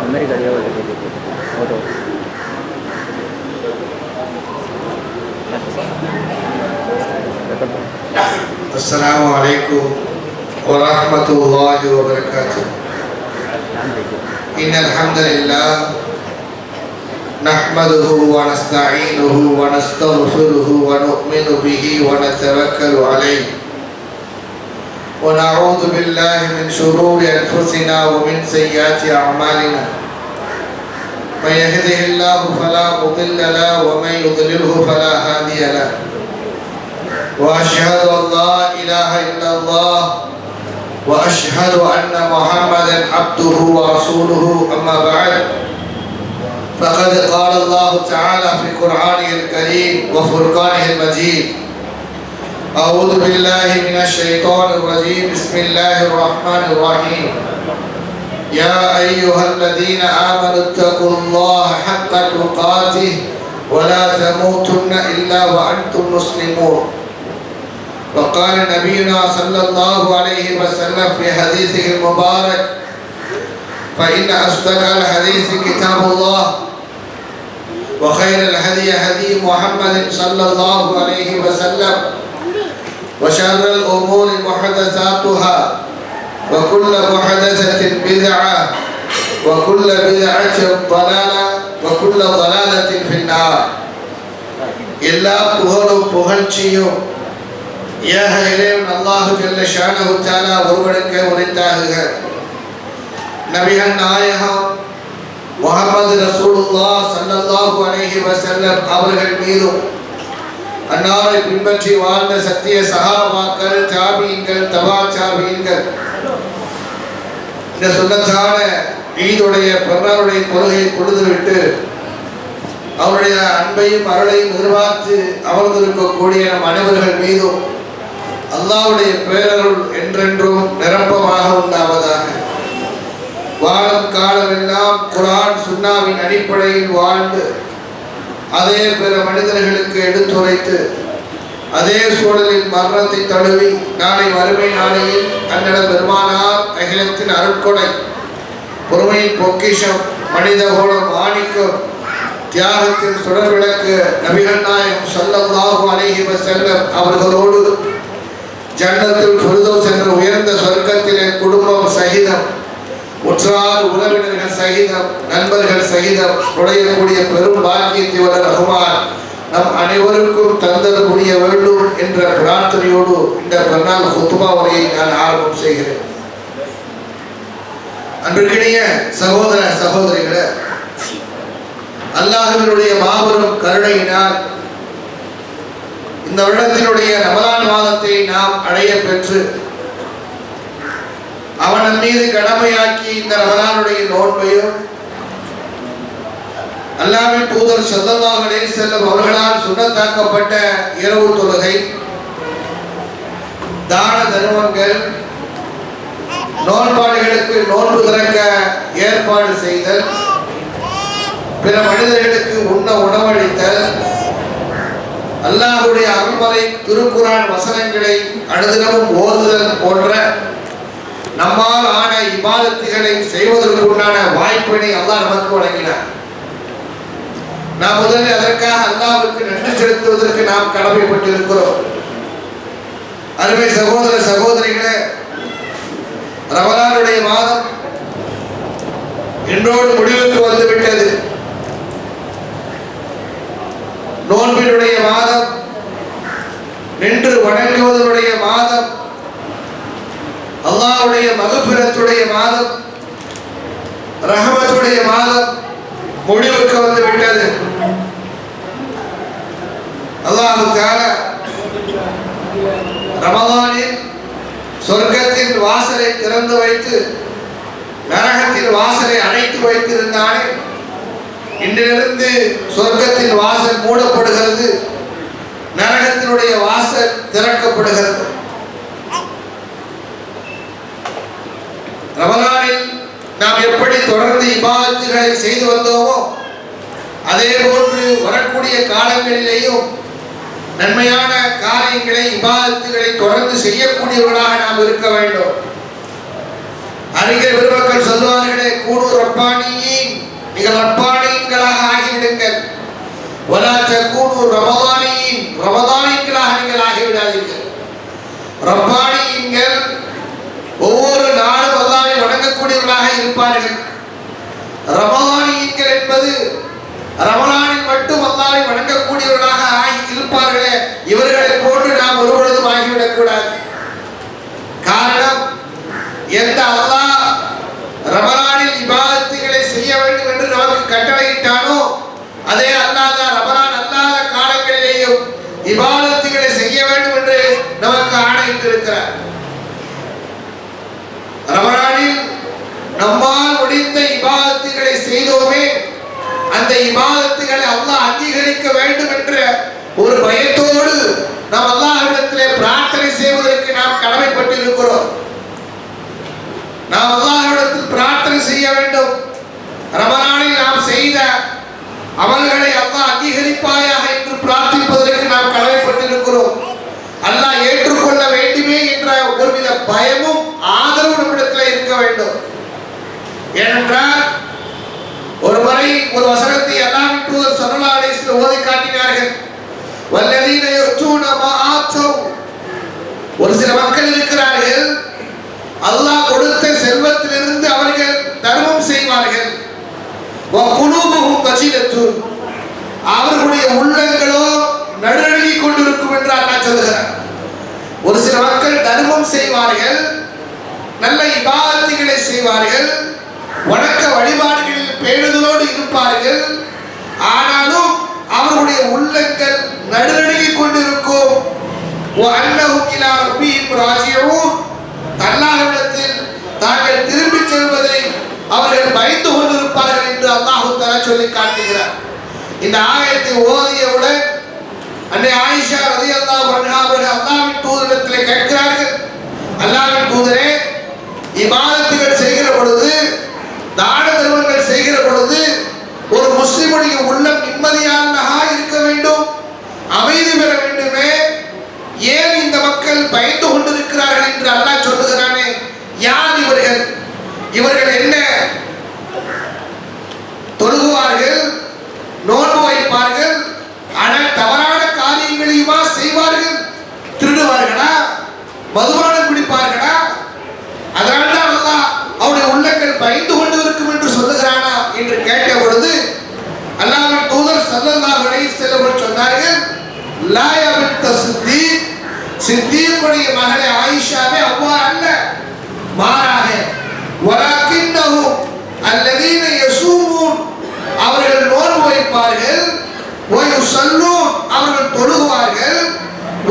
America अस्सलामु अलैकुम व रहमतुल्लाहि व बरकातुहू। इन्नल हम्दुलिल्लाह नहमदुहु व नस्तईनुहु व नस्तगफिरुहु व नु'मिनु बिही व नतवक्कलु अलैहि व नऊज़ु बिल्लाहि मिन शुरूरि अनफुसिना व मिन सय्यिआति अअमालिना। मन यहदिहिल्लाहु फला मुदिल्ल लहु व मन युद्लिलहु फला हादिय लहु। وأشهد أن لا إله إلا الله وأشهد أن محمدا عبده ورسوله أما بعد فقد قال الله تعالى في قرآنه الكريم وفرقانه المجيد أعوذ بالله من الشيطان الرجيم بسم الله الرحمن الرحيم يا أيها الذين آمنوا اتقوا الله حق تقاته ولا تموتن إلا وأنتم مسلمون. وقال نبينا صلى الله عليه وسلم في حديثه المبارك فإن أصدق الحديث كتاب الله وخير الهدي هدي محمد صلى الله عليه وسلم وشر الأمور محدثاتها وكل محدثة بدعة وكل بدعة ضلالة وكل ضلالة في النار. எல்லா புகழும் புகழ்ச்சியும் ஏக இறைவன் அல்லாஹு ஜல்ல ஷானஹு தஆலா ஒருவனுக்கே உரித்தாகுக. நபிகள் நாயகம் முஹம்மது ரசூலுல்லாஹ் ஸல்லல்லாஹு அலைஹி வஸல்லம் அவர்கள் மீதும் அன்னாரை பின்பற்றி வாழ்ந்த சத்திய சஹாபாக்கள் தாபீன்கள் தபா தாபீன்கள் இந்த சுன்னத்தான ஈதுடைய பெருநாளுடைய கொள்கையை கொடுத்துவிட்டு அவருடைய அன்பையும் அருளையும் எதிர்பார்த்து அமர்ந்திருக்கக்கூடிய நம் அனைவர்கள் மீதும் அல்லாஹ்வுடைய பேரருள் என்றென்றும் நிரப்பமாக உண்டாவதாக. வாழும் காலமெல்லாம் குர்ஆன் சுன்னாவின் அடிப்படையில் வாழ்ந்து அதே பிற மனிதர்களுக்கு எடுத்துரைத்து அதே சூழலில் மரணத்தை தழுவி நாளை வறுமை நாளையில் அன்னடம் பெருமானார் அகிலத்தின் அருட்கொடை பொறுமையின் பொக்கிஷம் மனித கோலம் மாணிக்கம் தியாகத்தின் சுடர் விளக்கு நபிகள் நாயகம் ஸல்லல்லாஹு அலைஹி வஸல்லம் அவர்களோடு ஜன்னத்துல் ஃபிர்தௌஸ் என்ற உயர்ந்த சொர்க்கத்திலே குடும்பம் சகிதம் உற்றார் உறவினர்கள் சகிதம் நண்பர்கள் சகிதம் நுழையக்கூடிய பெரும் பாக்கியத்தை வல்ல ரஹ்மான் நம் அனைவருக்கும் தந்தல் புரிய வேண்டும் என்ற பிரார்த்தனையோடு இந்த பெருநாள் குத்பா உரையை நான் ஆரம்பம் செய்கிறேன். அன்பிற்கினிய சகோதர சகோதரிகளே, அல்லாஹ்வினுடைய மாபெரும் கருணையினால் இந்த வருடத்தினுடைய ரமலான் மாதத்தை நாம் அடைய பெற்று அவன் மீது கடமையாக்கி இந்த ரமலானுடைய நோன்பையும் அல்லாஹ்வின் தூதர் ஸல்லல்லாஹு அலைஹி வஸல்லம் அவர்களால் சுன்னத்தாக்கப்பட்ட இரவு தொழுகை, தான தர்மங்கள், நோன்பாளிகளுக்கு நோன்பு திறக்க ஏற்பாடு செய்தல், பிற மனிதர்களுக்கு உண்ண உணவளித்தல், அல்லாஹ்வுடைய அருள்மறை திருக்குர்ஆன் வசனங்களை அனுதினமும் ஓதுதல் போன்ற நம்மால் ஆன இபாதத்துகளை செய்வதற்கு உண்டான வாய்ப்பினை அல்லாஹ் நமக்கு வழங்கினார். நாம் முதலில் அதற்காக அல்லாஹ்வுக்கு நன்றி செலுத்துவதற்கு நாம் கடமைப்பட்டிருக்கிறோம். அருமை சகோதர சகோதரிகளே, ரமலானுடைய மாதம் இன்றோடு முடிவுக்கு வந்துவிட்டது. நோன்பினுடைய மாதம், நின்று வணங்குவதனுடைய மாதம், அல்லாஹ்வுடைய மக்ஃபிரத்துடைய மாதம், ரஹமத்துடைய மாதம் முடிவுக்கு வந்து விட்டது. அல்லாஹ் தஆலா ரமலானில் சொர்க்கத்தின் வாசலை திறந்து வைத்து நரகத்தின் வாசலை அடைத்து வைத்திருந்தானே, இன்றிலிருந்து சொர்க்கத்தின் வாசல் மூடப்படுகிறது, நரகத்தினுடைய வாசல் திறக்கப்படுகிறது. ரமலானில் நாம் எப்படி தொடர்ந்து இபாதத்துகளை செய்து வந்தோமோ அதே போன்று வரக்கூடிய காலங்களிலேயும் நன்மையான காரியங்களை இபாதத்துகளை தொடர்ந்து செய்யக்கூடியவர்களாக நாம் இருக்க வேண்டும். அறிஞர் பெருமக்கள் சொல்வார்களே, கூனு ரப்பானியின் நீங்கள் ரப்பானியன்களாக ஆகிவிடுங்கள். வலா தகூனு ரமதானியின், ரமதானியன்களாக நீங்கள் ஆகிவிடாதீர்கள். ரப்பானியன்கள் ஒவ்வொரு நாளும் அல்லாஹ்வை வணங்கக்கூடியவர்களாக இருப்பார்கள். ரமதானியன்கள் என்பது ரமலானில் மட்டும் அல்லாஹ்வை வணங்கக்கூடியவர்களாக இருப்பார்களே, இவர்களை போன்று நாம் ஒருபொழுதும் ஆகிவிடக் கூடாது. காரணம், எந்த அல்லாஹ் ரமலானில் இபாதத்துகளை செய்ய வேண்டும் என்று நமக்கு கட்டளையிட்டானோ அதே அல்லாஹ் ரமலான் அல்லாத காலங்களிலேயும் இபாதத்துகளை செய்ய வேண்டும் என்று நமக்கு ஆணையிட்டிருக்கிறார். ரமலானில் நம்மால் முடிந்த இபாதத்துகளை செய்தோமே, அந்த இபாதத்துகளை அல்லாஹ் அங்கீகரிக்க வேண்டும் என்ற ஒரு பயத்தோடு நாம் அல்லாஹ்விடத்திலே பிரார்த்தனை செய்வதற்கு நாம் கடமைப்பட்டிருக்கிறோம். நாம் அல்லாஹ்விடத்தில் பிரார்த்தனை செய்ய வேண்டும். ரமலானில் நாம் செய்த அமல்களை அல்லாஹ் அங்கீகரிப்பாயாக என்று பிரார்த்திப்பதற்கு நாம் கடமைப்பட்டிருக்கிறோம். அல்லாஹ் ஏற்றுக்கொள்ள வேண்டுமே என்ற ஒருவித பயமும் ஆதரவும் நம்மிடத்தில் இருக்க வேண்டும். ஏனென்றால் ஒரு முறை ஒரு வசனத்தை அல்லாஹ்வின் தூதர் ஸல்லல்லாஹு அலைஹி வஸல்லம் ஓதி காட்டினார்கள். வல்லதீன யுத்தூன மா ஆத்தௌ, ஒரு சில மக்கள் இருக்கிறார்கள், அல்லாஹ் கொடுத்த செல்வத்திலிருந்து அவர்கள் தர்மம் செய்வார்கள். வ குலூபுஹும் வஜிலத்துன், அவர்களுடைய உள்ளங்களோ நடுநடுங்கிக் கொண்டிருக்கும் என்று அல்லாஹ் சொல்கிறார். ஒரு சில மக்கள் தர்மம் செய்வார்கள், நல்ல இபாதத்துகளை செய்வார்கள், வணக்க வழிபாடுகளில் பேணுதலோடு இருப்பார்கள். ஆனாலும் அவர்களுடைய உள்ளங்கள் நடுநடுங்கிக் கொண்டிருக்கும். வஅன்னஹும் இலா ரப்பிஹிம் ராஜிஊன், அல்லாஹ்விடத்தில் தாங்கள் திரும்பி செல்வதை அவர்கள் பயந்து கொண்டிருப்பார்கள் என்று அல்லாஹ் தஆலா சொல்லி காட்டுகிறார். இந்த ஆயத்தை ஓதியவுடன் அன்னை ஆயிஷா ரலியல்லாஹு அன்ஹா அவர்கள் அல்லாஹ்வின் தூதரிடத்தில் கேட்கிறார்கள், அல்லாஹ்வின் தூதரே, இபாதத்துகள் செய்கிற பொழுது, தான தர்மங்கள் செய்கிற பொழுது ஒரு முஸ்லிமுடைய உள்ளம் நிம்மதியானதாக இருக்க வேண்டும், அமைதி பெற வேண்டுமே, ஏன் இந்த மக்கள் பயந்து கொண்டிருக்கிறார்கள் என்று அல்லாஹ் சொல்லுகிறானே, யார் இவர்கள்? இவர்கள் என்ன தொழுகுவார்கள், நோன்பு வைப்பார்கள், ஆனால் தவறான காரியங்களையுமா செய்வார்கள்? திருடுவார்களா, மதுபானம் குடிப்பார்களா? அதனால்தான் அல்லாஹ் அவருடைய உள்ளங்கள் பயந்து கொண்டு இருக்கும் என்று சொல்லுகிறானா என்று கேட்ட பொழுது அல்லாஹ்வின் தூதர் ஸல்லல்லாஹு அலைஹி வஸல்லம் சொன்னார்கள், லா யபித்த சித்தீக், சித்தீக்குடைய மகளே ஆயிஷாவே அவ்வாறு அல்ல, மாறாக வலக்கின்னஹு அல்லதீன யஸூமூன், அவர்கள் நோன்பு வைப்பார்கள், வயுஸல்லூன், அவர்கள் தொழுவார்கள்,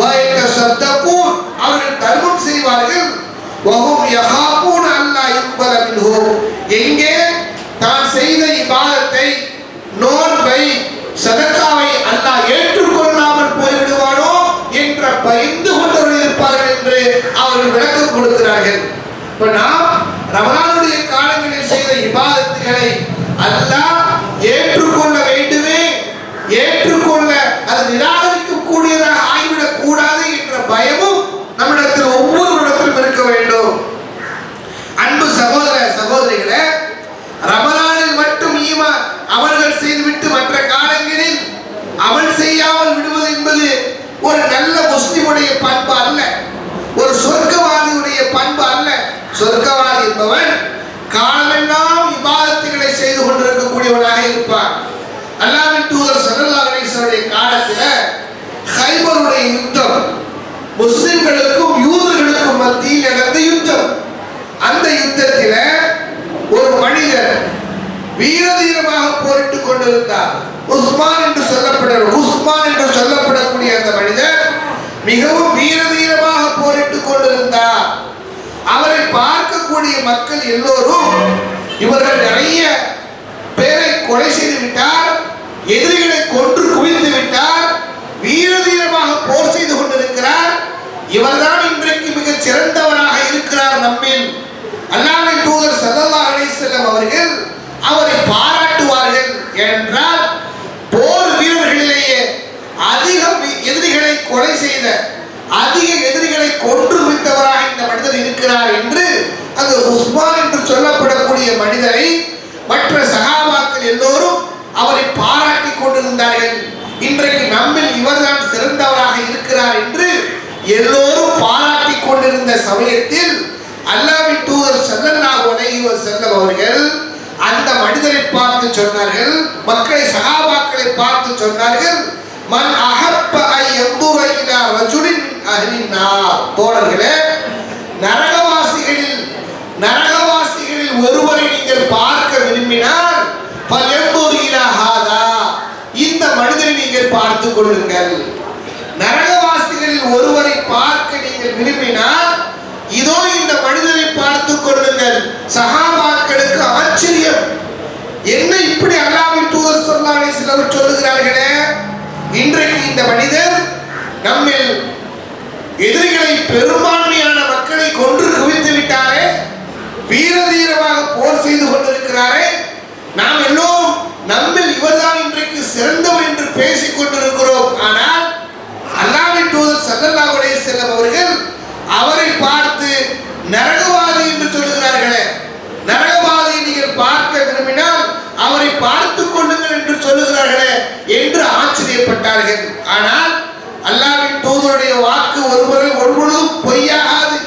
வயதஸத்தகூன், அவர்கள் தர்மம் செய்வார்கள், வஹும் யஹாபூன அல்லா யுக்பல மின்ஹு, எங்கே தான் செய்த இபாதத்தை, நோன்பை, சதகாவை அல்லாஹ் ஏற்றுக்கொள்ளாமல் போய்விடுவானோ என்ற பயந்து கொண்டவர்கள் இருப்பார்கள் என்று அவர்கள் விளக்கம் கொடுக்கிறார்கள். இப்ப நாம் ரமலானுடைய காலங்களில் செய்த இபாதத்துகளை அல்லாஹ் ஏற்றுக்கொள்ள வேண்டுமே, ஏற்றுக்கொள்ள அது நிராகரிக்க கூடியதாக ஆகிவிடக் கூடாது என்ற பயமும் நம்மிடத்தில் ஒவ்வொருவரிடத்திலும் இருக்க வேண்டும். அன்பு சகோதர சகோதரிகளே, ரமலானில் மட்டும் ஈமான் அமல்கள் செய்துவிட்டு மற்ற காலங்களில் அமல் செய்யாமல் விடுவது என்பது ஒரு நல்ல முஸ்லிமுடைய பண்பு அல்ல, ஒரு சொர்க்கவாதியுடைய பண்பு அல்ல. சொர்க்கவாதி என்பவன் காலமெல்லாம் இபாதத்துகளை செய்து கொண்டிருக்கக்கூடியவனாக இருப்பான். அல்லாஹ்வின் தூதர் ஸல்லல்லாஹு அலைஹி வஸல்லம் காலத்தில் கைபருடைய யுத்தம், முஸ்லிம்களுக்கும் யூதர்களுக்கும் மத்தியில் நடந்த யுத்தம். அந்த யுத்தத்தில் ஒரு மனிதர் வீரதீரமாக போரிட்டுக் கொண்டிருந்தார். உஸ்மான் என்று சொல்லப்படக்கூடிய அந்த மனிதர் மிகவும் வீரதீரமாக போரிட்டுக் கொண்டிருந்தார். அவரை பார்க்கக்கூடிய மக்கள் எல்லோரும், இவர்கள் நிறைய பேரை கொலை செய்து விட்டார், எதிரிகளை கொன்று குவித்து விட்டார், வீரதீரமாக போர் செய்து கொண்டிருக்கிறார், இவர்தான் இன்றைக்கு மிக சிறந்தவராக இருக்கிறார் நம்மில். அல்லாஹ்வின் தூதர் ஸல்லல்லாஹு அலைஹி வஸல்லம் அவர்கள் அவரை பாராட்டுவார்கள். ஏனென்றால் போர் வீரர்களிலேயே அதிகம் எதிரிகளை கொலை செய்த, அதிக எதிரிகளை கொன்று குவித்தவராக இந்த மனிதர் இருக்கிறார் என்று அந்த உஸ்மான் என்று சொல்லப்படக்கூடிய மனிதரை மற்ற சகாபாக்கள் எல்லோரும் எல்லோரும் பாராட்டி கொண்டிருந்த சமயத்தில் அல்லாஹ்வின் தூதர் ஸல்லல்லாஹு அலைஹி வஸல்லம் அவர்கள் அந்த மனிதரை பார்த்து சொன்னார்கள், மக்களை சஹாபாக்களை பார்த்து சொன்னார்கள், மன் அஹப்ப ஐ யன்துர இலா ரஜுலின் மின் அஹ்லின் நார். தோழர்களே, நரகவாசிகளில் ஒருவரை நீங்கள் பார்க்க விரும்பினால் ஃபயன்துர் இலா ஹாதா, இந்த மனிதரை நீங்கள் பார்த்துக் கொள்ளுங்கள். நரகவாசிகளில் ஒருவரை பார்க்க நீங்கள் விரும்பினால் இதோ இந்த மனிதரை பார்த்துக் கொள்ளுங்கள். சஹாபாக்களுக்கு ஆச்சரியம், என்ன இப்படி அல்லாஹ்வின் தூதர் ஸல்லல்லாஹு அலைஹி வஸல்லம் சொல்லுகிறார்களே, இன்றைக்கு இந்த மனிதர் நம்மில் எதிரிகளை பெரும்பான்மையான மக்களை கொன்று குவித்து விட்டாரே, வீரதீரமாக போர் செய்து கொண்டிருக்கிறாரே, நாம் எல்லோரும் நம்மில் இவர்தான் இன்றைக்கு சிறந்தவர் என்று பேசிக் கொண்டிருக்கிறோம். ஆனால் அல்லாஹ்வின் தூதர் ஸல்லல்லாஹு அலைஹி வஸல்லம் அவர்கள் அவரை பார்த்து நரகவாதி என்று சொல்லுகிறார்களே, நரகவாதியை நீங்கள் பார்க்க விரும்பினால் அவரை பார்த்துக் கொள்ளுங்கள் என்று சொல்லுகிறார்களே என்று ஆச்சரியப்பட்டார்கள். ஆனால் அல்லாஹ்வின் தூதருடைய வாக்கு ஒருபொழுதும் பொய்யாகாது.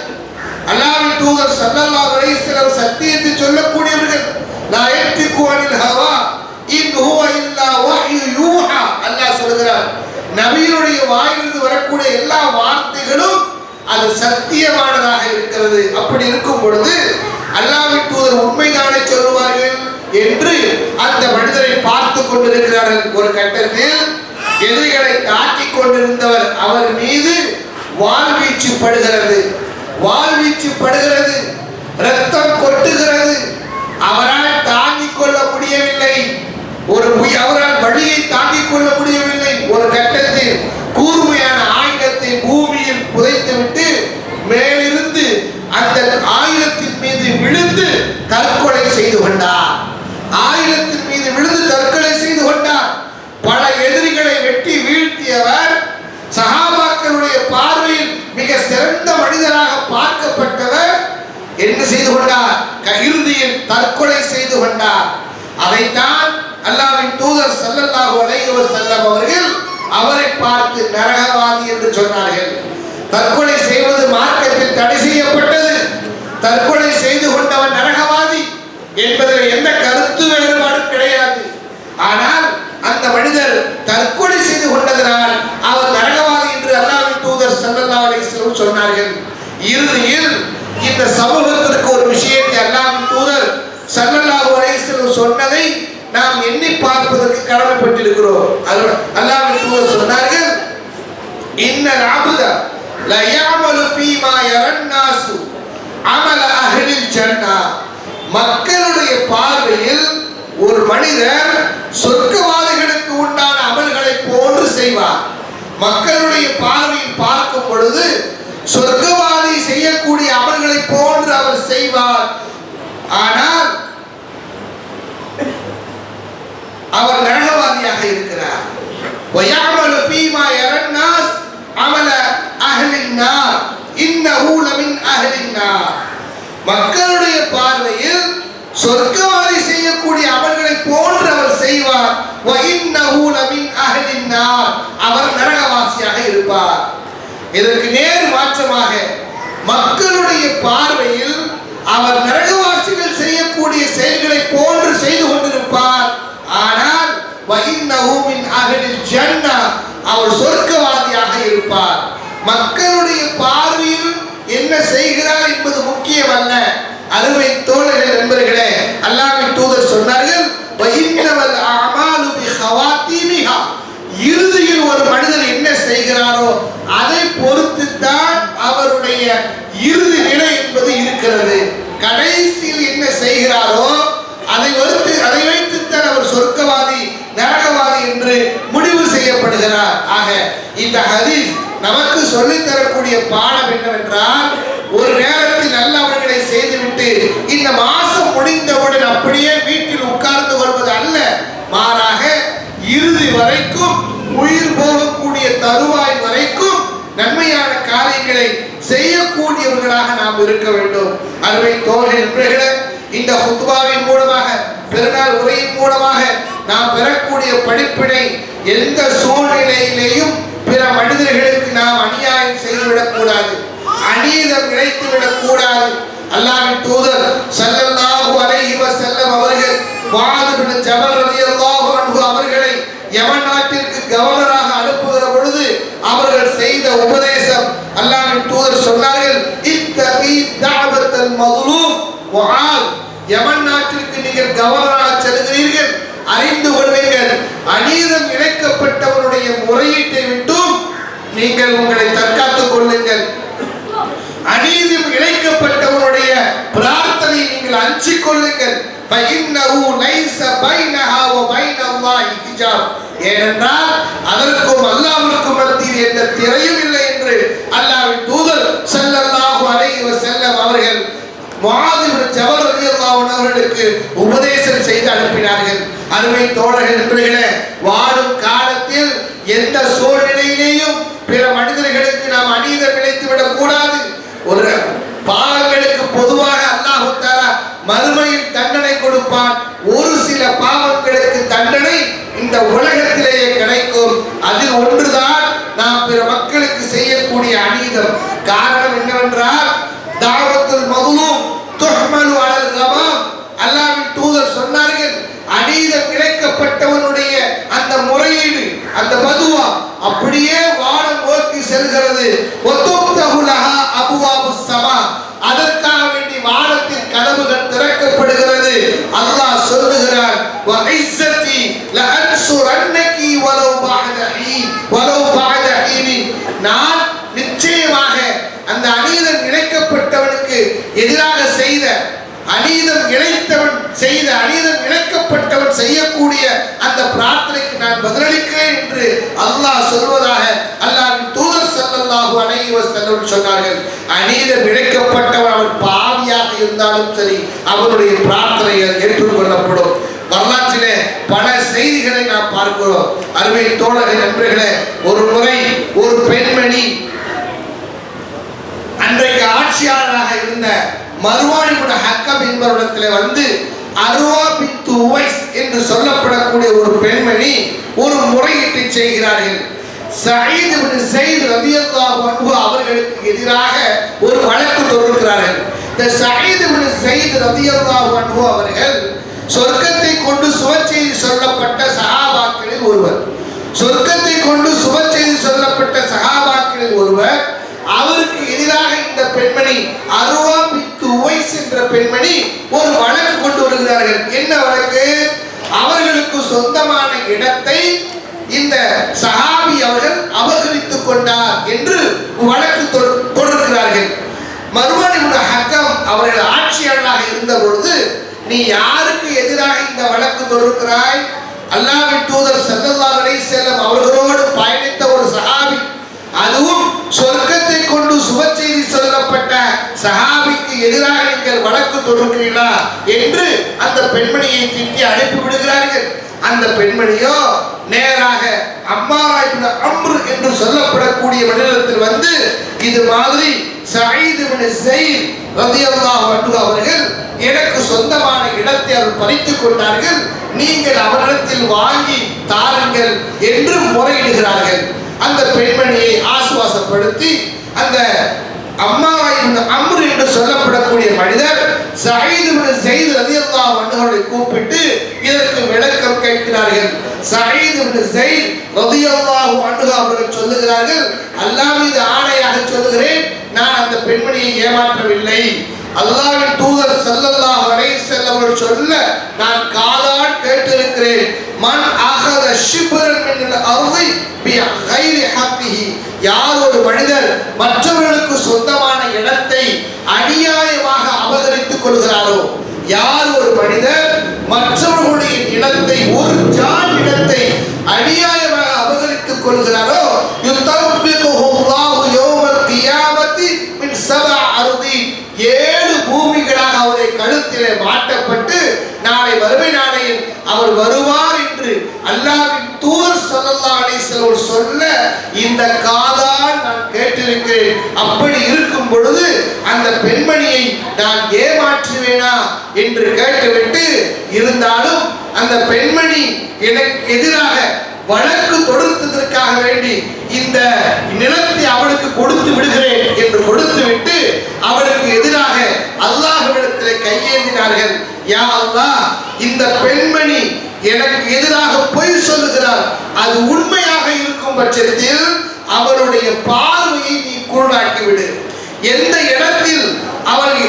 அல்லாஹ்வின் தூதர் ஸல்லல்லாஹு அலைஹி வஸல்லம் சத்தியத்தை சொல்லக்கூடியவர்கள். லா யன்திகு அனில் ஹவா இன் ஹுவ இல்லா வஹ்யு யூஹா. அல்லாஹ் சொல்கிறார், நபியுடைய வாயிலிருந்து வரக்கூடிய எல்லா வார்த்தைகளும் அது சத்தியமானதாக இருக்கிறது. அப்படி இருக்கும் பொழுது அல்லாஹ்வின் தூதர் உண்மைதானே சொல்லுவார்கள் என்று அந்த மனிதரை பார்த்து கொண்டிருக்கிறார்கள். ஒரு கட்டத்தில் எதிரிகளை தாக்கிக் கொண்டிருந்தவர் அவர் மீது வாழ்வீச்சு படுகிறது, ரத்தம் கொட்டுகிறது. அவரால் தாங்கிக் கொள்ள முடியவில்லை, அவரால் வழியை தாங்கிக் கொள்ள முடியவில்லை. ஒரு கட்டத்தில் கூர்மையான ஆயுதத்தை பூமியில் புதைத்துவிட்டு மேலிருந்து அந்த ஆயுதத்தின் மீது விழுந்து தற்கொலை செய்து கொண்டார். பல எதிரிகளை வெட்டி வீழ்த்தியவர், சஹாபாக்களுடைய பார்வையில் மிக சிறந்த மனிதராக பார்க்கப்பட்டவர் என்ன செய்து கொண்டார்? இறுதியில் தற்கொலை செய்து கொண்டார். அதைத்தான் அல்லாஹ்வின் தூதர் ஸல்லல்லாஹு அலைஹி வஸல்லம் அவர்கள் அவரை பார்த்து நரகவாதி என்று சொன்னார்கள். தற்கொலை செய்வது மார்க்கத்தில் தடை செய்யப்பட்டது. தற்கொலை செய்து கொண்டவன் நரகவாதி என்பதில் எந்த கருத்து வேறுபாடும் கிடையாது. ஆனால் அந்த மனிதர் தற்கொலை செய்து கொண்டதனால் அவர் நரகவாதி என்று அல்லாஹ்வின் தூதர் ஸல்லல்லாஹு அலைஹி வஸல்லம் சொன்னார்கள். இறுதியில் இந்த சமூகத்திற்கு ஒரு விஷயத்தை அல்லாஹ்வின் தூதர் ஸல்லல்லாஹு அலைஹி வஸல்லம் சொன்னதை நாம் எண்ணி பார்ப்பதற்கு கடமைப்பட்டிருக்கிறோம். அல்லாஹ்வின் தூதர் சொன்னார்கள், இன்னல் அப்த லா யஅமலு ஃபீமா யரன்னாசு அமல அஹ்லில் ஜன்னah. மக்களுடைய பார்வையில் ஒரு மனிதர் சொர்க்கவாதிகளுக்கு உண்டான அமல்களை போன்று செய்வார். மக்களுடைய பார்வையில் பார்க்கும் பொழுது சொர்க்கவாதி செய்யக்கூடிய அமல்களை போன்று அவர் செய்வார். ஆனால் அவர் நரகவாதியாக இருக்கிறார். வயஅமலு ஃபீமா யரன்னாஸ் அமல அஹ்லின் நார் இன்னஹு லமின் அஹ்லின் நார். மக்களுடைய பார்வையில் சொர்க்கவாதி செய்யக்கூடிய அமல்களை போன்று அவர் செய்வார். வ இன்னஹு லமின் அஹ்லின் நார், அவர் நரகவாசியாக இருப்பார். இதற்கு நேர் மாற்றமாக மக்களுடைய பார்வையில் அவர் நரகவாசிகள் செய்யக்கூடிய செயல்களை போன்று செய்து கொண்டிருப்பார். ஆனால் வ இன்னஹு மின் அஹ்லில் ஜன்னah, அவர் சொர்க்கவாதியாக இருப்பார். மக்களுடைய பார்வையில் என்ன செய்கிறார் என்பது முக்கியமல்ல. அருமை தோழர்களே, நண்பர்களே, அல்லாஹ்வின் தூதர் சொன்னார்கள், வ இன்னமல் அஅமாலு பிஹவாத்திமிஹா. இறுதியில் ஒரு மனிதர் என்ன செய்கிறாரோ அதை பொறுத்து தான் அவருடைய இறுதி நிலை என்பது இருக்கிறது. கடைசியில் என்ன செய்கிறாரோ அதை வைத்துத்தான் அவர் சொர்க்கவாதி நரகவாதி என்று முடிவு செய்யப்படுகிறார். ஆக இந்த ஹதீஸ் நமக்கு சொல்லித் தரக்கூடிய பாடம் என்னவென்றால், ஒரு நேரத்தில் நல்லவர்களை செய்துவிட்டு இந்த மாசம் முடிந்தவுடன் அப்படியே வீட்டில் உட்கார்ந்து கொள்வது அல்ல. மாறாக இறுதி வரைக்கும், உயிர் போகக்கூடிய தருவாய் வரைக்கும் நன்மையான காரியங்களை செய்யக்கூடியவர்களாக நாம் இருக்க வேண்டும். அருமை தோழர்களே, இந்த ஹுத்பாவின் மூலமாக, பெருநாள் உரையின் மூலமாக நாம் பெறக்கூடிய படிப்பினை, எந்த சூழ்நிலையிலேயும் பிற மனிதர்களுக்கு நாம் அநியாயம் செய்துவிடக் கூடாது, அநீதம் இழைத்துவிடக் கூடாது. அல்லாஹ்வின் தூதர் ஸல்லல்லாஹு அலைஹி வஸல்லம் அவர்கள் முஆத் பின் ஜபல் ரலியல்லாஹு அன்ஹு அவர்களை யமன் நாட்டிற்கு கவர்னராக அனுப்புகிற பொழுது அவர்கள் செய்த உபதேசம், அல்லாஹ்வின் தூதர் சொன்னார்கள், இத்தகி தஅவத்தல் மظلوم முஆத், யமன் நாட்டிற்கு நீங்கள் கவர்னராக செல்கிறீர்கள், அறிந்து கொள்வீர்கள், அநீதம் இழைக்கப்பட்டவருடைய முறையீட்டை விட்டும் நீங்கள் உங்களை தற்காத்துக் கொள்ளுங்கள். அநீதம் இழைக்கப்பட்டவருடைய பிரார்த்தனை நீங்கள் அஞ்சிக் கொள்ளுங்கள். ஏனென்றால் அதற்கும் அல்லாஹ்வுக்கும் மத்தியில் எந்த திரையும் இல்லை என்று அல்லாஹ்வின் தூதர் ஸல்லல்லாஹு அலைஹி வஸல்லம் அவர்கள் முஆத் இப்னு ஜபல் ரலியல்லாஹு அன்ஹு அவர்களுக்கு உபதேசம் செய்து அனுப்பினார்கள். அருமை தோழர்கள் நண்பர்களே, வாழும் காலத்தில் எந்த சூழ்நிலையிலேயும் பிற மனிதர்களுக்கு நாம் அநீதம் இழைத்து விடக் கூடாது. ஒரு பாவங்களுக்கு பொதுவாக அல்லாஹ் தஆலா மறுமையில் தண்டனை கொடுப்பான். ஒரு சில பாவங்களுக்கு தண்டனை இந்த உலகத்திலேயே கிடைக்கும். அதில் ஒன்றுதான் நாம் பிற மக்களுக்கு செய்யக்கூடிய அநீதம். காரணம் என்னவென்றால், தாவத்துல் மظلوم துஹ்மலு அலல் கமாம். அல்லாஹ்வின் தூதர் சொன்னார்கள், அநீதம் இழைக்கப்பட்டவனுடைய அந்த முறையீடு, அந்த பதுவா அப்படியே வானம் நோக்கி செல்கிறது. வதுப்தஹுலஹா அபுவாபுஸ் ஸமா, அதற்காக வேண்டி வானத்தின் கதவுகள் திறக்கப்படுகிறது. அல்லாஹ் சொல்லுகிறார், வ இஸ்ஸதி லஅன்சுரன்னகி வலவ் பஅத ஹீன் வலவ் பஅத ஹீன், நான் நிச்சயமாக அந்த அநீதம் இழைக்கப்பட்டவனுக்கு எதிராக செய்த அநீதம் இழைத்தவன் செய்த அநீதம் இழைக்கப்பட்டவன் செய்யக்கூடிய அந்த பிரார்த்தனைக்கு நான் பதிலளிக்கிறேன் என்று அல்லாஹ் சொல்வதாக அல்லாஹ்வின் தூதர் ஸல்லல்லாஹு அலைஹி வஸல்லம் சொன்னார்கள். அநீதம் இழைக்கப்பட்டவன் அவன் பாவியாக இருந்தாலும் சரி, அவனுடைய பிரார்த்தனை ஏற்றுக்கொள்ளப்படும். வரலாற்றிலே பல செய்திகளை நாம் பார்க்கிறோம். அருமை தோழர்கள் நண்பர்களே, ஒரு முறை ஒரு பெண்மணி அன்றைக்கு ஆட்சியாளராக இருந்த மர்வான் இப்னு ஹக்கம் என்பவரிடத்திலே வந்து அர்வா பின்த் உவைஸ் என்று சொல்லப்படக்கூடிய ஒரு பெண்மணி ஒரு முறையீட்டை செய்கிறார்கள். சயீத் இப்னு ஸைத் ரலியல்லாஹு அன்ஹு அவர்களுக்கு எதிராக ஒரு வழக்கு தொடுக்கிறார்கள். இந்த சயீத் இப்னு ஸைத் ரலியல்லாஹு அன்ஹு அவர்கள் சொர்க்கத்தை கொண்டு சுபச்செய்தி சொல்லப்பட்ட சஹாபாக்களில் ஒருவர். சொர்க்கத்தை கொண்டு சுபச்செய்தி சொல்லப்பட்ட சஹாபாக்களில் ஒருவர். அவருக்கு எதிராக இந்த பெண்மணி அர்வா பின்த் உவைஸ் என்ற பெண்மணி ஒரு வழக்கு கொண்டு வருகிறார்கள். என்ன வழக்கு? அவர்களுக்கு சொந்தமான இடத்தை இந்த சஹாபி அவர்கள் அபகரித்துக் கொண்டார் என்று வழக்கு தொடுக்கிறார்கள். மர்வான் இப்னு ஹக்கம் அவர்கள் ஆட்சியாளராக இருந்த பொழுது, நீ யாருக்கு எதிராக இந்த வழக்கு தொடுக்கிறாய்? அல்லாஹ்வின் தூதர் ஸல்லல்லாஹு அலைஹி வஸல்லம் அவர்களோடு பயணித்த ஒரு சஹாபி, அதுவும் சொர்க்கத்தை கொண்டு சுபச்செய்தி சொல்லப்பட்ட சஹாபிக்கு எதிராக நீங்கள் வழக்கு தொடுக்கிறீர்களா என்று அந்த பெண்மணியை திட்டி அனுப்பி விடுகிறார்கள். அந்த பெண்மணியோ நேராக அம்மாரா இப்னு அம்ர் என்று சொல்லப்படக்கூடிய மனிதத்தில் வந்து, இது மாதிரி சயீத் இப்னு ஸைத் ரலியல்லாஹு அன்ஹு அவர்கள் எனக்கு சொந்தமான இடத்தை அவர் பறித்துக் கொண்டார்கள், நீங்கள் அவரிடத்தில் வாங்கி தாருங்கள் என்று முறையிடுகிறார்கள். அந்த பெண்மணியை ஆசுவாசப்படுத்தி அந்த அம்மாரா இப்னு அம்ர் என்று சொல்லப்படக்கூடிய மனிதர் சயீத் இப்னு ஸைத் ரலியல்லாஹு அன்ஹு அவர்களை கூப்பிட்டு இதற்கு விளக்கம் கேட்கிறார்கள். சயீத் இப்னு ஸைத் ரலியல்லாஹு அன்ஹு அவர்கள் சொல்லுகிறார்கள், அல்லாஹ் மீது ஆணையாக சொல்லுகிறேன், நான் அந்த பெண்மணியை ஏமாற்றவில்லை. அல்லாஹ்வின் தூதர் ஸல்லல்லாஹு அலைஹி வஸல்லம் அவர்கள் சொல்ல நான் காதால் கேட்டிருக்கிறேன். மன் அகத ஷிப்ரன் மினல் அர்தி பிகைரி ஹக்கிஹி, யார் ஒரு மனிதர் மற்றவர்களுக்கு சொந்தமான இடத்தை அநியாயமாக அபகரித்துக் கொள்கிறாரோ, யார் ஒரு மனிதர் மற்றவர்களுடைய நிலத்தை, ஒரு ஜான் இடத்தை அநியாயமாக அபகரித்துக் கொள்கிறாரோ, யுத்தபிகுல்லாஹு யௌமல் கியாமத்தி மின் சபஅ அர்தி, 7 பூமிகளாக அவரை கழுத்திலே மாட்டப்பட்டு நாளை வறுமை நாளையில் அவர் வருவார் என்று அல்லாஹ்வின் தூதர் ஸல்லல்லாஹு அலைஹி வஸல்லம் சொல்ல இந்த காதால் நான் கேட்டிருக்கிறேன். அப்படி இருக்கும் பொழுது அந்த பெண்மணியை நான் ஏமாற்றுவேனா என்று கேட்டுவிட்டு, இருந்தாலும் அந்த பெண்மணி எனக்கு எதிராக வழக்கு தொடுத்ததற்காக வேண்டி இந்த நிலத்தை அவளுக்கு கொடுத்து விடுகிறேன் என்று கொடுத்து விட்டு அவளுக்கு எதிராக அல்லாஹ்விடத்தில் கையேந்தினார்கள். யா அல்லாஹ், இந்த பெண்மணி எனக்கு எதிராக பொய் சொல்லுகிறார், அது உண்மையாக இருக்கும் பட்சத்தில் அவளுடைய பார்வையை நீ குருடாக்கி விடு. எந்த இடத்தில் அவள்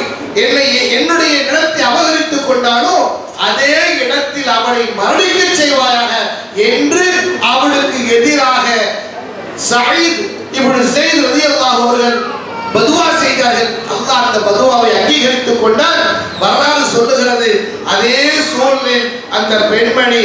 என்னுடைய நிலத்தை அபகரித்துக் கொண்டானோ அதே இடத்தில் அவளை மரணிக்க செய்வாயாக என்று அவளுக்கு எதிராக சயீத் இப்னு ஸைத் ரலியல்லாஹு அவர்கள் பதுவா செய்தார்கள். அல்லாஹ் அந்த பதுவாவை அங்கீகரித்துக் கொண்டால் வரலாறு சொல்லுகிறது, அதே சூழலில் அந்த பெண்மணி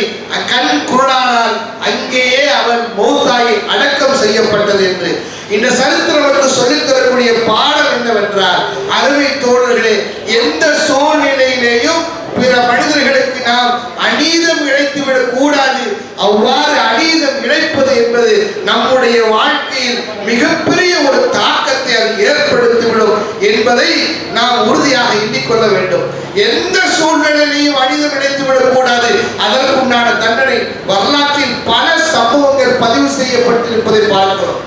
கண் குருடானால் அங்கேயே அவன் மௌத்தாகி அடக்கம் செய்யப்பட்டது என்று. இந்த சரித்திரம் நமக்கு சொல்லித் தரக்கூடிய பாடம் என்னவென்றால், அருமை தோழர்களே, எந்த சூழ்நிலையிலேயும் பிற மனிதர்களுக்கு நாம் அநீதம் இழைத்துவிடக் கூடாது. அவ்வாறு அநீதம் இழைப்பது என்பது நம்முடைய வாழ்க்கையில் மிகப்பெரிய ஒரு தாக்கத்தை அது ஏற்படுத்திவிடும் என்பதை நாம் உறுதியாக எண்ணிக்கொள்ள வேண்டும். எந்த சூழ்நிலையிலையும் அநீதம் இழைத்துவிடக் கூடாது. அதற்குண்டான தண்டனை வரலாற்றில் பல சம்பவங்கள் பதிவு செய்யப்பட்டிருப்பதை பார்க்கிறோம்.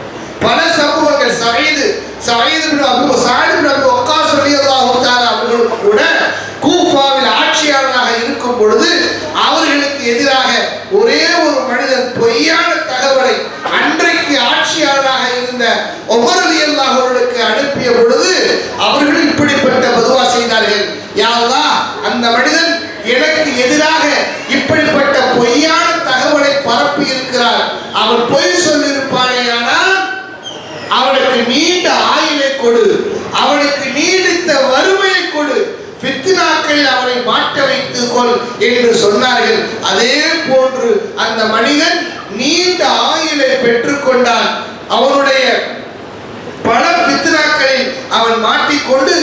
பல சம்பவங்கள் சயீத் இப்னு அபி வக்காஸ் ரலியல்லாஹு தஆலா அவர்கள் கூட கூஃபாவில் ஆட்சியாளராக இருக்கும் பொழுது அவர்களுக்கு எதிராக ஒரே ஒரு மனிதன் பொய்யான தகவலை அன்றைக்கு ஆட்சியாளராக இருந்த உமர் ரலியல்லாஹு அவர்களுக்கு அனுப்பிய பொழுது அவர்கள் இப்படிப்பட்ட பதுவா செய்தார்கள். யா அல்லாஹ், அந்த மனிதன் எனக்கு எதிராக இப்படிப்பட்ட பொய்யான தகவலை பரப்பி இருக்கிறார், அவன் பொய் சொல்லியிருப்பானேயானால் அவனுக்கு நீண்ட ஆயுளை கொடு, அவனுக்கு நீடித்த வறுமையை கொடு, ஃபித்னாக்களில் அவனை மாட்ட வைத்துக் கொள் என்று சொன்னார்கள். அதே போன்று அந்த மனிதன் நீண்ட ஆயுளை பெற்றுக்கொண்டான். அவனுடைய பல ஃபித்னாக்களில் அவன் மாட்டிக்கொண்டு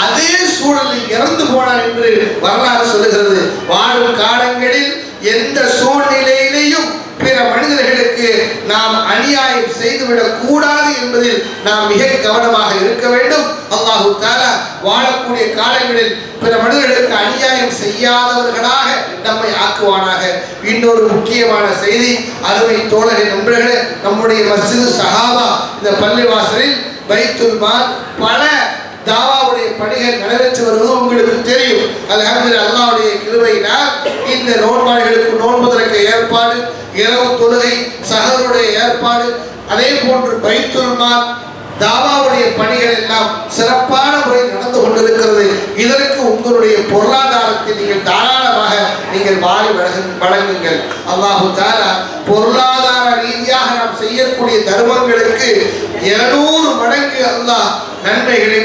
அதே சூழலில் இறந்து போனான் என்று வரலாறு சொல்லுகிறது. வாழும் காலங்களில் எந்த சூழ்நிலையிலேயும் பிற மனிதர்களுக்கு நாம் அநியாயம் செய்துவிடக் கூடாது என்பதில் நாம் மிக கவனமாக இருக்க வேண்டும். அல்லாஹ் தஆலா வாழக்கூடிய காலங்களில் பிற மனிதர்களுக்கு அநியாயம் செய்யாதவர்களாக நம்மை ஆக்குவானாக. இன்னொரு முக்கியமான செய்தி, அருமை தோழர்களே, நண்பர்களே, நம்முடைய மஸ்ஜித் சஹாபா இந்த பள்ளிவாசலில் பைத்துல் மால் பல தாவாவுடைய பணிகள் நிறைவேற்றி வருவது உங்களுக்கு தெரியும். அல்ஹம்துலில்லாஹ், அல்லாஹ்வுடைய கிருபையினால் இந்த நோன்பாளிகளுக்கு நோன்பு திறக்க ஏற்பாடு, இரவு தொழுகை, சஹருடைய ஏற்பாடு, அதே போன்று பைத்துல் மால் தாவாவுடைய பணிகள் எல்லாம் சிறப்பான முறையில் நடந்து கொண்டிருக்கிறது. இதற்கு உங்களுடைய பொருளாதாரத்தை நீங்கள் தாராளமாக நீங்கள் வாரி வழங்குங்கள். அல்லாஹ் தஆலா பொருளாதார ரீதியாக நாம் செய்யக்கூடிய தர்மங்களுக்கு 200 மடங்கு அல்லாஹ் நன்மைகளை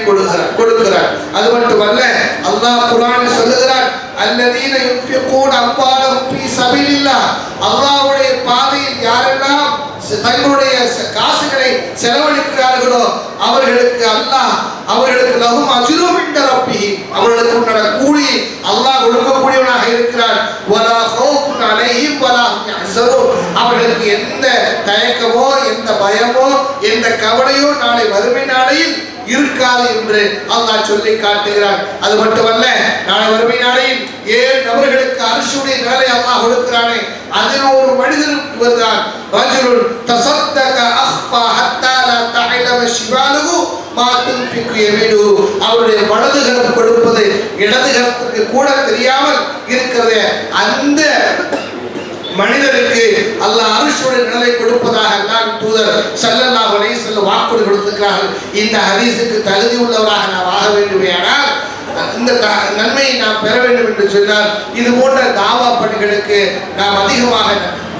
கொடுக்கிறார். அது மட்டுமல்ல, அல்லாஹ் குர்ஆனில் சொல்லுகிறார், அல்லதீன யுன்ஃபிகூன அம்வாலஹும் ஃபீ ஸபீலில்லாஹ், அல்லாஹ்வுடைய பாதையில் யாரெல்லாம் தங்களுடைய காசுகளை செலவழிக்கிறார்களோ அவர்களுக்கு அல்லாஹ் அவர்களுக்கு லஹும் அஜ்ரும் இன்த ரப்பிஹி, அவர்களுக்கு உண்டான கூலியை அல்லாஹ் கொடுக்கக்கூடியவனாக இருக்கிறார். வலா ஹௌஃபுன் அலைஹிம் வலா ஹும் யஹ்ஸனூன், அவர்களுக்கு எந்த தயக்கமோ எந்த பயமோ எந்த கவலையோ நாளை வறுமை நாளையில் இருக்காது என்று அல்லாஹ் சொல்லி காட்டுகிறார். அது மட்டுமல்ல, நாளை வறுமை நாளையில் 7 நபர்களுக்கு அர்ஷுடைய நிழலை அல்லாஹ் கொடுக்கிறானே, அதில் ஒரு மனிதன் வருகிறான். ரஜுலுன் தஸத்தக அஃபா ஹத்தா லா தஅலம ஷிமாலுஹு மா துன்ஃபிகு யமீனுஹு, அவருடைய வலது கரம் கொடுப்பது இடது கரத்துக்கு கூட தெரியாமல் இருக்கிறது. அந்த மனிதருக்கு அல்லாஹ் அர்ஷுடைய நிழலை கொடுப்பதாக அல்லாஹ்வின் தூதர் ஸல்லல்லாஹு அலைஹி வஸல்லம் வாக்குறுதி கொடுத்திருக்கிறார்கள். இந்த ஹதீஸுக்கு தகுதி உள்ளவராக நாம் ஆக வேண்டுமேயானால், இந்த நன்மையை நாம் பெற வேண்டும் என்று சொன்னால், இது போன்ற தாவா பணிகளுக்கு நாம் அதிகமாக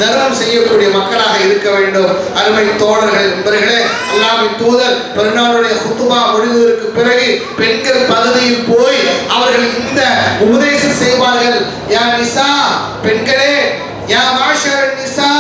தர்மம் செய்யக்கூடிய மக்களாக இருக்க வேண்டும். அருமை தோழர்கள், நண்பர்களே, அல்லாஹ்வின் தூதர் பெருநாளுடைய குத்துபா முடிவதற்கு பிறகு பெண்கள் பகுதியில் போய் அவர்கள் இந்த உபதேசம் செய்வார்கள். யா நிசா, பெண்களே, யா மாஷரன் நிசா,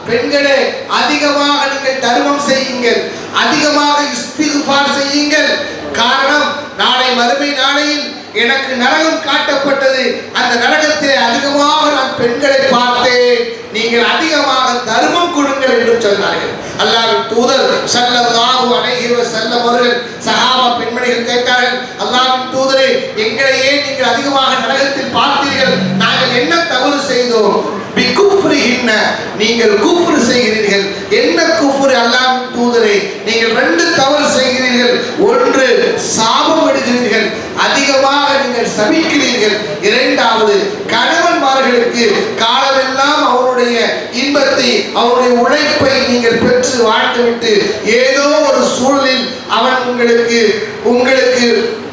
பெண்களே, அதிகமாக நீங்கள் தர்மம் செய்யுங்கள், அதிகமாக இஸ்திக்ஃபார் செய்யுங்கள். காரணம், நாளை மறுமை நாளையில் எனக்கு நரகம் காட்டப்பட்டது, அந்த நரகத்திலே அதிகமாக நான் பெண்களை பார்த்தேன், நீங்கள் அதிகமாக தர்மம் கொடுங்கள் என்று சொன்னார்கள். அல்லாஹ்வின் தூதர் ஸல்லல்லாஹு அலைஹி வஸல்லம் அவர்கள் சஹாபா பெண்மணிகள் கேட்டார்கள், அல்லாஹ்வின் தூதரே, எங்களையே நீங்கள் அதிகமாக நரகத்தில் பார்த்தீர்கள், நாங்கள் என்ன தவறு செய்தோம்? பிகுஃப்ரிஹின்ன, நீங்கள் குஃப்ர் செய்கிறீர்கள். என்ன குஃப்ர் அல்லாஹ்வின் தூதரே? நீங்கள் 2 தவறு செய்கிறீர்கள். ஒன்று, சாபம் விடுகிறீர்கள், அதிகமாக நீங்கள் சபிக்கிறீர்கள். இரண்டாவது, கணவன்மார்களுக்கு காலமெல்லாம் அவருடைய இன்பத்தை அவருடைய உழைப்பை நீங்கள் பெற்று வாழ்ந்துவிட்டு ஏதோ ஒரு சூழலில் அவன் உங்களுக்கு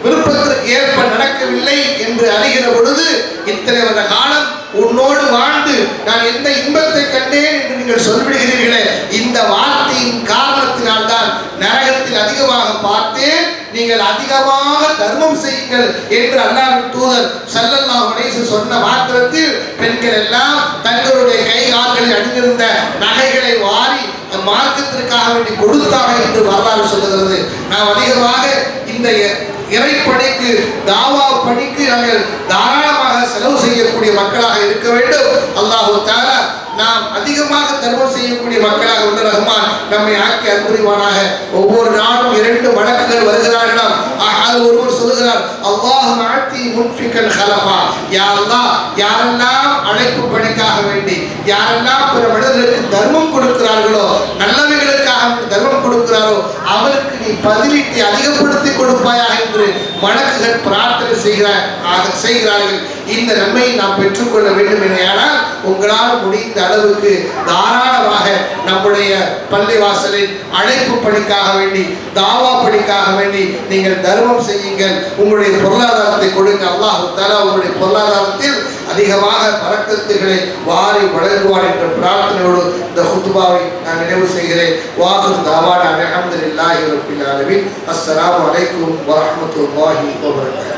விருப்பத்திற்கு ஏற்ப நடக்கவில்லை என்று அறிகிற பொழுது, இத்தனை வருட காலம் உன்னோடு வாழ்ந்து நான் எந்த இன்பத்தை கண்டேன் என்று நீங்கள் சொல்லிவிடுகிறீர்களே, இந்த வார்த்தையின் காரணத்தினால்தான் நரகத்தில் அதிகமாக பார்த்தேன். நீங்கள் அதிகமாக தர்மம் செய்யுங்கள் என்று அல்லாஹ்வின் தூதர் ஸல்லல்லாஹு அலைஹி வஸல்லம் சொன்ன மாத்திரத்தில் பெண்கள் எல்லாம் தங்களுடைய கை கால்களில் அணிந்திருந்த நகைகளை வாரி மார்க்கத்திற்காக வேண்டி கொடுத்தாங்க என்று வரலாறு சொல்லுகிறது. நாம் அதிகமாக இந்த இறைப்பணிக்கு, தாவா பணிக்கு நாங்கள் தாராளமாக செலவு செய்யக்கூடிய மக்களாக இருக்க வேண்டும். அல்லாஹ் தஆலா நாம் அதிகமாக தர்மம் செய்யக்கூடிய மக்களாக உள்ள ரஹ்மான் நம்மை ஆக்கி அன்புரிவானாக. ஒவ்வொரு நாளும் 2 வழக்குகள் வருகிறார்களாம். அது ஒருவர் சொல்லுகிறார், அல்லாஹும்ம ஆத்தி முன்ஃபிகன் ஹலஃபா, யா அல்லாஹ், யாரெல்லாம் அழைப்பு பணிக்காக வேண்டி, யாரெல்லாம் பிற மனிதர்களுக்கு தர்மம் கொடுக்கிறார்களோ, நல்லவைகளுக்காக தர்மம் கொடுக்கிறாரோ, அவருக்கு நீ பதிலீட்டை அதிகப்படுத்தி கொடுப்பாயாக என்று வழக்குகள் பிரார்த்தனை செய்கிறார்கள். இந்த நன்மையை நாம் பெற்றுக்கொள்ள வேண்டும் என உங்களால் முடிந்த அளவுக்கு தாராளமாக நம்முடைய பள்ளிவாசலில் அழைப்பு பணிக்காக வேண்டி, தாவா பணிக்காக வேண்டி நீங்கள் தர்மம் செய்யுங்கள். உங்களுடைய பொருளாதாரத்தை கொடுங்க. அல்லாஹ் தஆலா உங்களுடைய பொருளாதாரத்தில் அதிகமாக பரக்கத்துகளை வாரி வழங்குவார் என்ற பிரார்த்தனையோடு இந்த ஹுத்பாவை நான் நிறைவு செய்கிறேன். வாஹிர் தஅவானா அல்ஹம்துலில்லாஹி ரப்பில் ஆலமீன். அஸ்ஸலாமு அலைக்கும் வரஹ்மத்துல்லாஹி வபரகாத்துஹு.